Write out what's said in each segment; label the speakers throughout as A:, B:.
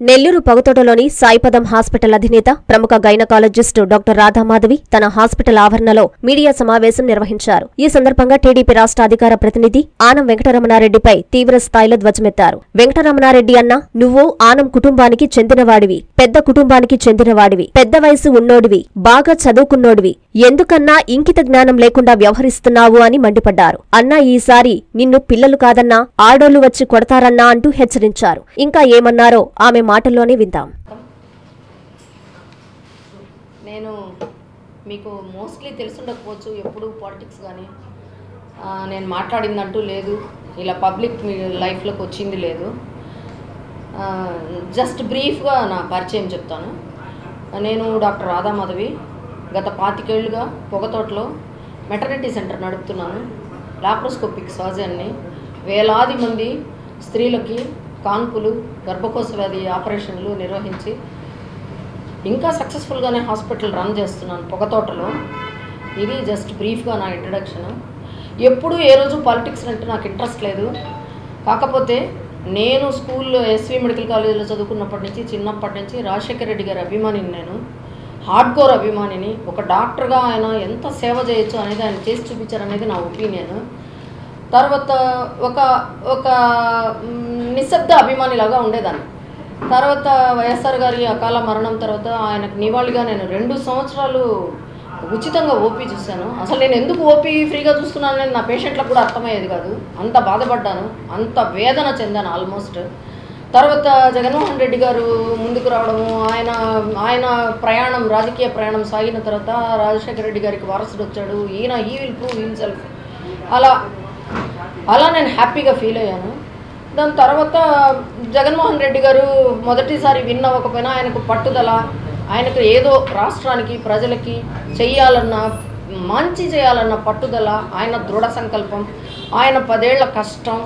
A: Nellore పగుతోటలోని సాయిపదం hospital అధినేత ప్రముఖ gynaecologist doctor Radha Madhavi తన హాస్పిటల్ ఆవరణలో మీడియా సమావేశం నిర్వహించారు. ఈ సందర్భంగా టీడీపీ రాష్ట్ర అధికార ప్రతినిధి ఆనం వెంకటరమణారెడ్డిపై తీవ్ర స్థాయిలో ధ్వజమెత్తారు. వెంకటరమణారెడ్డి అన్న, నువ్వు ఆనం కుటుంబానికి చెందినవాడివి, పెద్ద కుటుంబానికి చెందినవాడివి, పెద్ద వయసు ఉన్నోడివి, బాగా చదువుకున్నోడివి, ఎందుకన్నా ఇంకిత జ్ఞానం లేకుండా వ్యవహరిస్తున్నావు అని మండిపడ్డారు. అన్నా, ఈసారి నిన్ను పిల్లలు కాదన్నా ఆడోళ్లు వచ్చి కొడతారన్నా అంటూ హెచ్చరించారు. ఇంకా ఏమన్నారో ఆమె మాటల్లోనే విందాం.
B: నేను మీకు మోస్ట్లీ తెలుసుండకపోవచ్చు, ఎప్పుడు పాలిటిక్స్ కానీ నేను మాట్లాడిందంటూ లేదు, ఇలా పబ్లిక్ లైఫ్లోకి వచ్చింది లేదు. జస్ట్ బ్రీఫ్గా నా పరిచయం చెప్తాను. నేను డాక్టర్ రాధామాధవి, గత 25 ఏళ్లుగా పొగతోటలో మెటర్నిటీ సెంటర్ నడుపుతున్నాను. లాప్రోస్కోపిక్ సర్జన్ని. వేలాది మంది స్త్రీలకి కాన్పులు, గర్భకోశ వ్యాధి ఆపరేషన్లు నిర్వహించి ఇంకా సక్సెస్ఫుల్గానే హాస్పిటల్ రన్ చేస్తున్నాను పొగతోటలో. ఇది జస్ట్ బ్రీఫ్గా నా ఇంట్రడక్షన్. ఎప్పుడు ఏ రోజు పాలిటిక్స్ అంటే నాకు ఇంట్రెస్ట్ లేదు. కాకపోతే నేను స్కూల్లో ఎస్వి మెడికల్ కాలేజీలో చదువుకున్నప్పటి నుంచి, చిన్నప్పటి నుంచి రాజశేఖర రెడ్డి గారి అభిమానిని, నేను హార్డ్కోర్ అభిమానిని. ఒక డాక్టర్గా ఆయన ఎంత సేవ చేయొచ్చు అనేది ఆయన చేసి చూపించారనేది నా ఒపీనియన్. తర్వాత ఒక నిశ్శబ్ద అభిమానిలాగా ఉండేదాన్ని. తర్వాత వైఎస్ఆర్ గారి అకాల మరణం తర్వాత ఆయనకు నివాళిగా నేను 2 సంవత్సరాలు ఉచితంగా ఓపీ చూశాను. అసలు నేను ఎందుకు ఓపీ ఫ్రీగా చూస్తున్నానని నా పేషెంట్లకు కూడా అర్థమయ్యేది కాదు. అంత బాధపడ్డాను, అంత వేదన చెందాను ఆల్మోస్ట్. తర్వాత జగన్మోహన్ రెడ్డి గారు ముందుకు రావడము, ఆయన ప్రయాణం, రాజకీయ ప్రయాణం సాగిన తర్వాత రాజశేఖర రెడ్డి గారికి వారసుడు వచ్చాడు. He will prove himself. అలా నేను హ్యాపీగా ఫీల్ అయ్యాను. దాని తర్వాత జగన్మోహన్ రెడ్డి గారు మొదటిసారి విన్ అవ్వకపోయినా ఆయనకు పట్టుదల, ఆయనకు ఏదో రాష్ట్రానికి, ప్రజలకి మంచి చేయాలన్న పట్టుదల, ఆయన దృఢ సంకల్పం, ఆయన 10 ఏళ్ల కష్టం,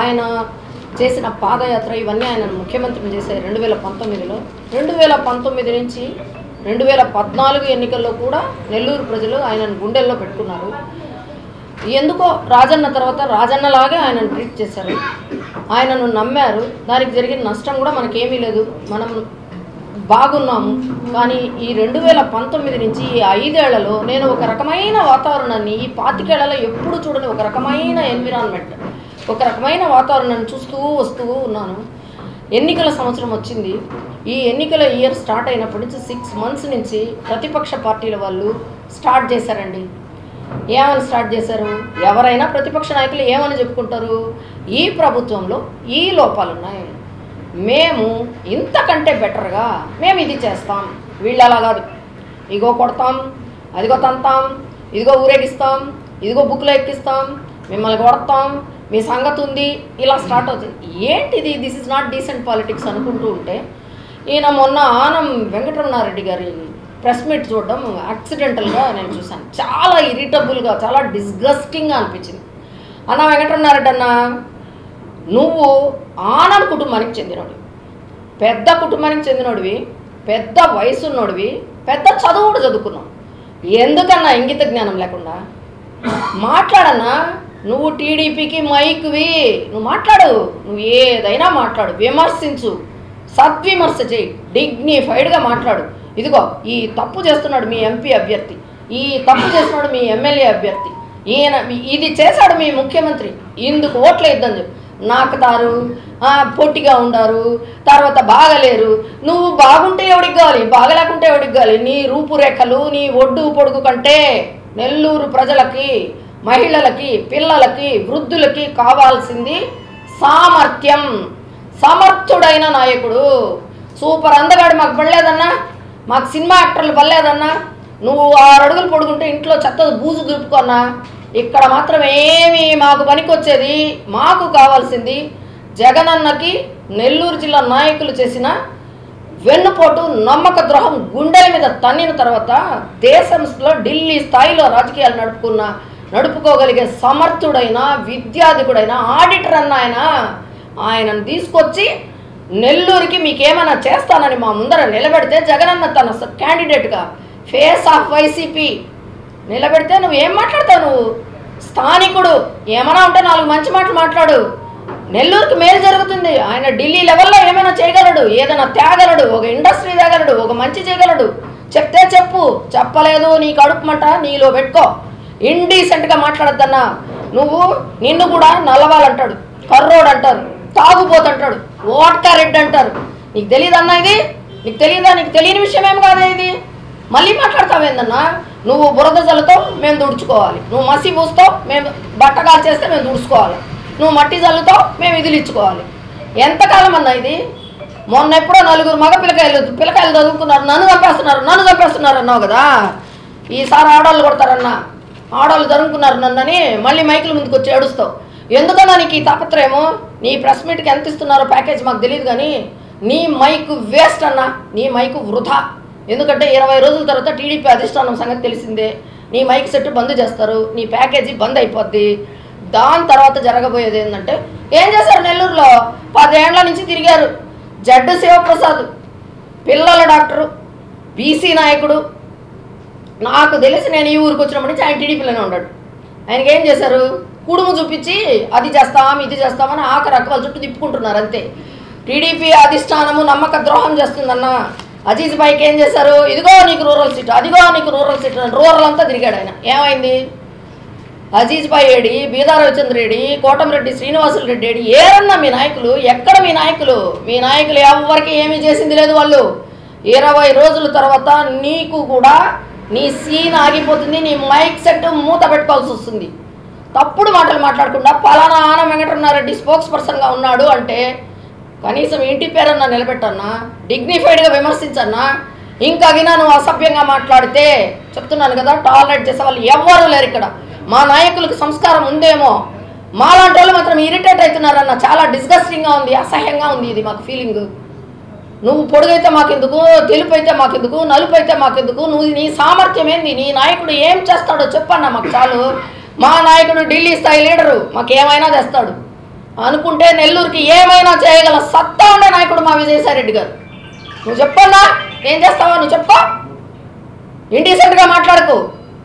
B: ఆయన చేసిన పాదయాత్ర, ఇవన్నీ ఆయన ముఖ్యమంత్రిని చేశారు 2019లో. 2019 నుంచి 2014 ఎన్నికల్లో కూడా నెల్లూరు ప్రజలు ఆయనను గుండెల్లో పెట్టుకున్నారు. ఎందుకో రాజన్న తర్వాత రాజన్నలాగే ఆయనను ట్రీట్ చేశారు, ఆయనను నమ్మారు. దానికి జరిగిన నష్టం కూడా మనకేమీ లేదు, మనం బాగున్నాము. కానీ ఈ 2019 నుంచి ఈ 5 ఏళ్లలో నేను ఒక రకమైన వాతావరణాన్ని, ఈ 25 ఏళ్లలో ఎప్పుడు చూడని ఒక రకమైన ఎన్విరాన్మెంట్, ఒక రకమైన వాతావరణాన్ని చూస్తూ వస్తూ ఉన్నాను. ఎన్నికల సంవత్సరం వచ్చింది. ఈ ఎన్నికల ఇయర్ స్టార్ట్ అయినప్పటి నుంచి 6 మంత్స్ నుంచి ప్రతిపక్ష పార్టీల వాళ్ళు స్టార్ట్ చేశారండి. ఏమని స్టార్ట్ చేశారు? ఎవరైనా ప్రతిపక్ష నాయకులు ఏమని చెప్పుకుంటారు? ఈ ప్రభుత్వంలో ఈ లోపాలు ఉన్నాయి, మేము ఇంతకంటే బెటర్గా మేము ఇది చేస్తాం. వీళ్ళు అలా కాదు, ఇగో కొడతాం, అదిగో తంతాం, ఇదిగో ఊరేగిస్తాం, ఇదిగో బుక్లో ఎక్కిస్తాం, మిమ్మల్ని కొడతాం, మీ సంగతి ఉంది, ఇలా స్టార్ట్ అవుతుంది. ఏంటిది? This is not decent politics అనుకుంటూ ఉంటే, ఈయన మొన్న ఆనం వెంకటరమణారెడ్డి గారి ప్రెస్ మీట్ చూడడం యాక్సిడెంటల్గా నేను చూశాను. చాలా ఇరిటబుల్గా, చాలా డిస్గస్టింగ్గా అనిపించింది. అన్న వెంకటరమణారెడ్డి అన్న, నువ్వు ఆనం కుటుంబానికి చెందినోడివి, పెద్ద కుటుంబానికి చెందినోడివి, పెద్ద వయసున్నోడివి, పెద్ద చదువు కూడా చదువుకున్నావు. ఎందుకన్నా ఇంగిత జ్ఞానం లేకుండా మాట్లాడన్నా? నువ్వు టీడీపీకి మైక్వి, నువ్వు మాట్లాడు, నువ్వు ఏదైనా మాట్లాడు, విమర్శించు, సద్విమర్శ చేయి, డిగ్నిఫైడ్గా మాట్లాడు. ఇదిగో ఈ తప్పు చేస్తున్నాడు మీ ఎంపీ అభ్యర్థి, ఈ తప్పు చేస్తున్నాడు మీ ఎమ్మెల్యే అభ్యర్థి, ఈయన ఇది చేశాడు మీ ముఖ్యమంత్రి, ఇందుకు ఓట్లు వేద్దని చెప్పి నాకుతారు, పొట్టిగా ఉండారు, తర్వాత బాగలేరు. నువ్వు బాగుంటే ఎవడికి కావాలి, బాగలేకుంటే ఎవడికి కావాలి? నీ రూపురేఖలు, నీ ఒడ్డు పొడుగు కంటే నెల్లూరు ప్రజలకి, మహిళలకి, పిల్లలకి, వృద్ధులకి కావాల్సింది సామర్థ్యం, సమర్థుడైన నాయకుడు. సూపర్ అందగాడు మాకు పడలేదన్నా, మాకు సినిమా యాక్టర్లు పడలేదన్నా, నువ్వు 6 అడుగులు పొడుగుంటే ఇంట్లో చెత్త బూజు దులుపుకున్నా, ఇక్కడ మాత్రం ఏమీ మాకు పనికొచ్చేది, మాకు కావాల్సింది జగనన్నకి నెల్లూరు జిల్లా నాయకులు చేసిన వెన్నుపోటు, నమ్మక ద్రోహం, గుండెల మీద తన్నిన తర్వాత దేశంలో ఢిల్లీ స్థాయిలో రాజకీయాలు నడుపుకోగలిగే సమర్థుడైన, విద్యాధికుడైన, ఆడిటర్ అన్న ఆయనను తీసుకొచ్చి నెల్లూరుకి మీకేమైనా చేస్తానని మా ముందర నిలబెడితే, జగనన్న తన క్యాండిడేట్గా ఫేస్ ఆఫ్ వైసీపీ నిలబెడితే నువ్వేం మాట్లాడతావు? నువ్వు స్థానికుడు, ఏమైనా ఉంటే 4 మంచి మాటలు మాట్లాడు. నెల్లూరుకి మేలు జరుగుతుంది. ఆయన ఢిల్లీ లెవెల్లో ఏమైనా చేయగలడు, ఏదైనా తేగలడు, ఒక ఇండస్ట్రీ తేగలడు, ఒక మంచి చేయగలడు. చెప్తే చెప్పు, చెప్పలేదు నీ కడుపుమంట నీలో పెట్టుకో. ఇండీసెంట్గా మాట్లాడద్దన్నా. నిన్ను కూడా నల్లవాళ్ళంటాడు, కర్రోడు అంటారు, తాగుపోతుంటాడు, ఓట్కా రెడ్డి అంటారు. నీకు తెలియదన్నా ఇది? నీకు తెలియదా? నీకు తెలియని విషయం ఏం కాదా ఇది? మళ్ళీ మాట్లాడతావేందన్నా? నువ్వు బురద జల్లుతో మేము దుడుచుకోవాలి, నువ్వు మసి పూస్తావు మేము బట్టగా చేస్తే మేము దుడుచుకోవాలి, నువ్వు మట్టి జల్లుతో మేము ఇదిలు ఇచ్చుకోవాలి. ఎంతకాలం అన్నా ఇది? మొన్న ఎప్పుడో 4 మగ పిల్లకాయలు చదువుకున్నారు, నన్ను చంపేస్తున్నారు అన్నావు కదా. ఈసారి ఆడవాళ్ళు కొడతారన్నా, ఆడవాళ్ళు జరుపుకున్నారు నన్నని మళ్ళీ మైకుల ముందుకు వచ్చి ఏడుస్తావు. ఎందుకన్నా నీకు ఈ తాపత్రయము? నీ ప్రెస్ మీట్కి ఎంత ఇస్తున్నారో ప్యాకేజ్ మాకు తెలియదు, కానీ నీ మైకు వేస్ట్ అన్నా, నీ మైకు వృధా. ఎందుకంటే 20 రోజుల తర్వాత టీడీపీ అధిష్టానం సంగతి తెలిసిందే. నీ మైక్ సెట్ బంద్ చేస్తారు, నీ ప్యాకేజీ బంద్ అయిపోద్ది. దాని తర్వాత జరగబోయేది ఏంటంటే, ఏం చేశారు నెల్లూరులో? 10 ఏళ్ల నుంచి తిరిగారు. జడ్డు శివప్రసాద్ పిల్లల డాక్టరు, బీసీ నాయకుడు. నాకు తెలిసి నేను ఈ ఊరికి వచ్చినప్పటి నుంచి ఆయన టీడీపీలోనే ఉన్నాడు. ఆయనకి ఏం చేశారు? కుడుము చూపించి అది చేస్తాం ఇది చేస్తామని ఆఖరి అక్కల చుట్టూ తిప్పుకుంటున్నారు అంతే. టీడీపీ అధిష్టానము నమ్మక ద్రోహం చేస్తుందన్న. అజీజ్ భాయ్కి ఏం చేశారు? ఇదిగో నీకు రూరల్ సీట్, అదిగో నీకు రూరల్ సీట్, రూరల్ అంతా తిరిగాడు ఆయన. ఏమైంది? అజీజ్ భాయ్ ఏడి, బీదా రవిచంద్ర ఏడి, కోటమిరెడ్డి శ్రీనివాసులు రెడ్డి ఏడి? ఏరన్నా మీ నాయకులు? ఎక్కడ మీ నాయకులు? మీ నాయకులు ఎవరికి ఏమీ చేసింది లేదు. వాళ్ళు 20 రోజుల తర్వాత నీకు కూడా నీ సీన్ ఆగిపోతుంది, నీ మైక్ సెట్ మూత పెట్టుకోవాల్సి వస్తుంది. తప్పుడు మాటలు మాట్లాడకుండా పలానా ఆనం వెంకటరమణారెడ్డి స్పోక్స్ పర్సన్గా ఉన్నాడు అంటే కనీసం ఇంటి పేరన్నా నిలబెట్టన్నా, డిగ్నిఫైడ్గా విమర్శించన్నా. ఇంకా గినా నువ్వు అసభ్యంగా మాట్లాడితే చెప్తున్నాను కదా, టాలరేట్ చేసే వాళ్ళు ఎవ్వరూ లేరు ఇక్కడ. మా నాయకులకు సంస్కారం ఉందేమో, మాలాంటి వాళ్ళు మాత్రం ఇరిటేట్ అవుతున్నారన్న. చాలా డిస్గస్టింగ్గా ఉంది, అసహ్యంగా ఉంది ఇది మాకు ఫీలింగ్. నువ్వు పొడుగైతే మాకెందుకు, తెలుపు అయితే మాకెందుకు, నలుపు అయితే మాకెందుకు? నువ్వు నీ సామర్థ్యం ఏంది? నీ నాయకుడు ఏం చేస్తాడో చెప్పన్నా మాకు చాలు. మా నాయకుడు ఢిల్లీ స్థాయి లీడరు, మాకేమైనా చేస్తాడు అనుకుంటే నెల్లూరుకి ఏమైనా చేయగల సత్తా ఉండే నాయకుడు మా విజయసాయిరెడ్డి గారు. నువ్వు చెప్పన్నా ఏం చేస్తావా? నువ్వు చెప్పు. ఇండీసెంట్గా మాట్లాడకు.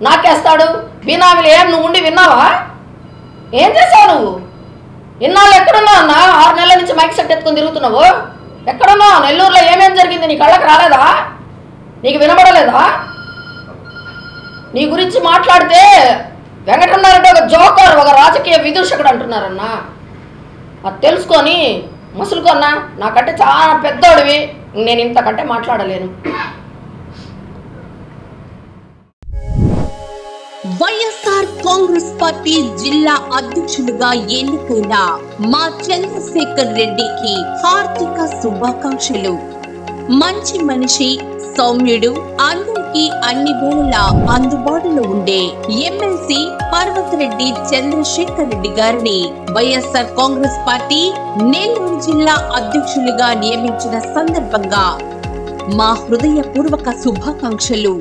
B: నాకేస్తాడు బీనామీలు ఏం నువ్వు ఉండి విన్నావా? ఏం చేసావు నువ్వు? ఇన్నాళ్ళు ఎక్కడున్నావు అన్న? 6 నెలల నుంచి మైక్ సెట్ ఎత్తుకొని తిరుగుతున్నావు. ఎక్కడున్నావు? నెల్లూరులో ఏమేం జరిగింది నీ కళ్ళకి రాలేదా? నీకు వినబడలేదా? నీ గురించి మాట్లాడితే వెంకటరమణారెడ్డి ఒక జోకర్, ఒక రాజకీయ విదూషకుడు అంటున్నారన్నా. అది తెలుసుకొని మసులుకొన్నా. నాకంటే చాలా పెద్దోడివి, నేను ఇంతకంటే మాట్లాడలేను.
C: వైఎస్ఆర్ కాంగ్రెస్ పార్టీ జిల్లా అధ్యక్షులుగా ఎన్నికైన మా చంద్రశేఖర్ రెడ్డికి హార్దిక శుభాకాంక్షలు. మంచి మనిషి, సౌమ్యుడు, అందరికీ అన్ని వేళలా అందుబాటులో ఉండే ఎమ్మెల్సీ పర్వతరెడ్డి చంద్రశేఖర్ రెడ్డి గారిని వైఎస్ఆర్ కాంగ్రెస్ పార్టీ నెల్లూరు జిల్లా అధ్యక్షులుగా నియమించిన సందర్భంగా మా హృదయపూర్వక శుభాకాంక్షలు.